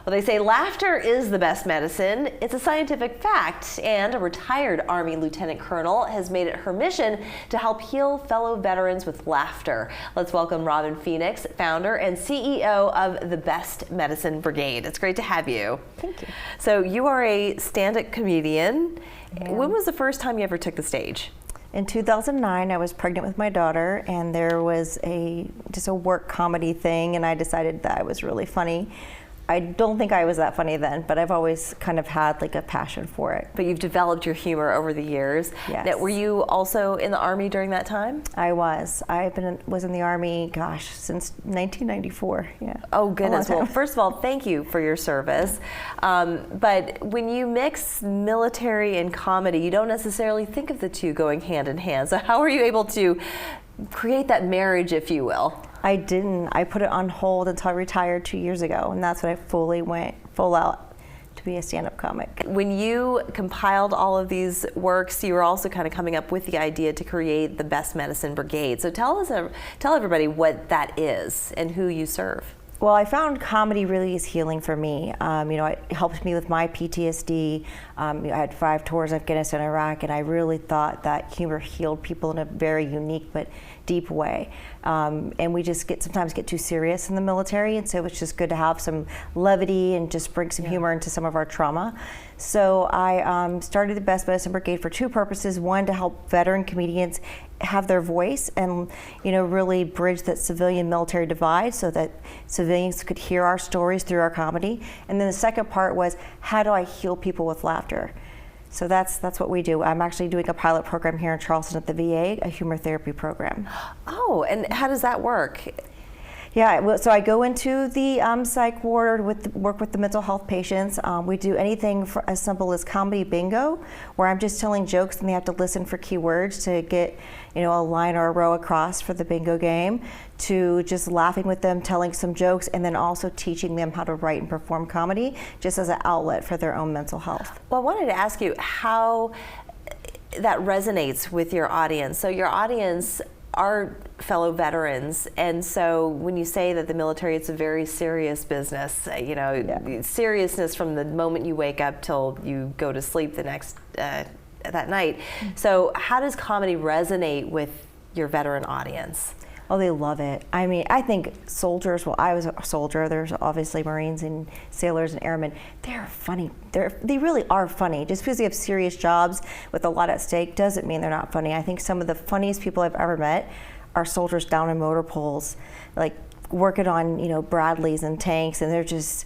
Well, they say laughter is the best medicine. It's a scientific fact, and a retired Army Lieutenant Colonel has made it her mission to help heal fellow veterans with laughter. Let's welcome Robin Phoenix, founder and CEO of the Best Medicine Brigade. It's great to have you. Thank you. So you are a stand-up comedian. When was the first time you ever took the stage? In 2009, I was pregnant with my daughter, and there was just a work comedy thing, and I decided that I was really funny. I don't think I was that funny then, but I've always kind of had like a passion for it. But you've developed your humor over the years. Yes. Now, were you also in the Army during that time? I was. Was in the Army, gosh, since 1994. Yeah. Oh goodness. Well, first of all, thank you for your service. But when you mix military and comedy, you don't necessarily think of the two going hand in hand. So how are you able to create that marriage, if you will? I didn't. I put it on hold until I retired 2 years ago, and that's when I fully went full out to be a stand-up comic. When you compiled all of these works, you were also kind of coming up with the idea to create the Best Medicine Brigade. So tell everybody what that is and who you serve. Well, I found comedy really is healing for me. It helped me with my PTSD. I had 5 tours in Afghanistan and Iraq, and I really thought that humor healed people in a very unique but deep way. And we just sometimes get too serious in the military, and so it's just good to have some levity and just bring some humor into some of our trauma. So I started the Best Medicine Brigade for 2 purposes. One, to help veteran comedians have their voice and really bridge that civilian military divide so that civilians could hear our stories through our comedy. And then the second part was, how do I heal people with laughter? So that's what we do. I'm actually doing a pilot program here in Charleston at the VA, a humor therapy program. Oh, and how does that work? Yeah, so I go into the psych ward, work with the mental health patients. We do anything as simple as comedy bingo, where I'm just telling jokes and they have to listen for keywords to get a line or a row across for the bingo game, to just laughing with them, telling some jokes, and then also teaching them how to write and perform comedy just as an outlet for their own mental health. Well, I wanted to ask you how that resonates with your audience. So your audience are fellow veterans, and so when you say that the military, it's a very serious business, seriousness from the moment you wake up till you go to sleep the next that night. So how does comedy resonate with your veteran audience? Oh, they love it. I mean, I think soldiers, well, I was a soldier, there's obviously Marines and sailors and airmen, they're funny. They really are funny. Just because they have serious jobs with a lot at stake doesn't mean they're not funny. I think some of the funniest people I've ever met are soldiers down in motor poles, like working on, Bradleys and tanks, and they're just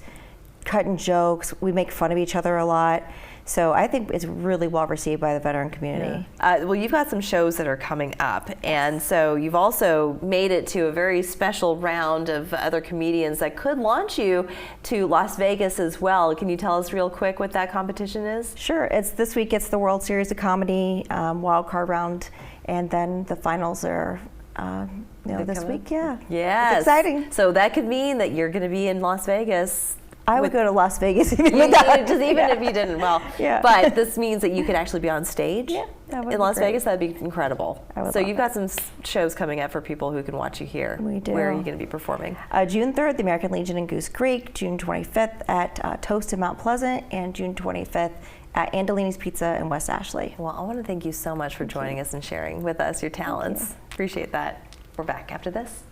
cutting jokes. We make fun of each other a lot. So I think it's really well received by the veteran community. Yeah. Well, you've got some shows that are coming up, and so you've also made it to a very special round of other comedians that could launch you to Las Vegas as well. Can you tell us real quick what that competition is? Sure. This week it's the World Series of Comedy wild card round, and then the finals are this week. Yeah. Yes. It's exciting. So that could mean that you're going to be in Las Vegas. I would go to Las Vegas even if you didn't. Well, yeah. But this means that you could actually be on stage in Las Vegas. That'd be incredible. So you've got some shows coming up for people who can watch you here. We do. Where are you going to be performing? June 3rd, the American Legion in Goose Creek. June 25th at Toast in Mount Pleasant, and June 25th at Andolini's Pizza in West Ashley. Well, I want to thank you so much for joining us and sharing with us your talents. Appreciate that. We're back after this.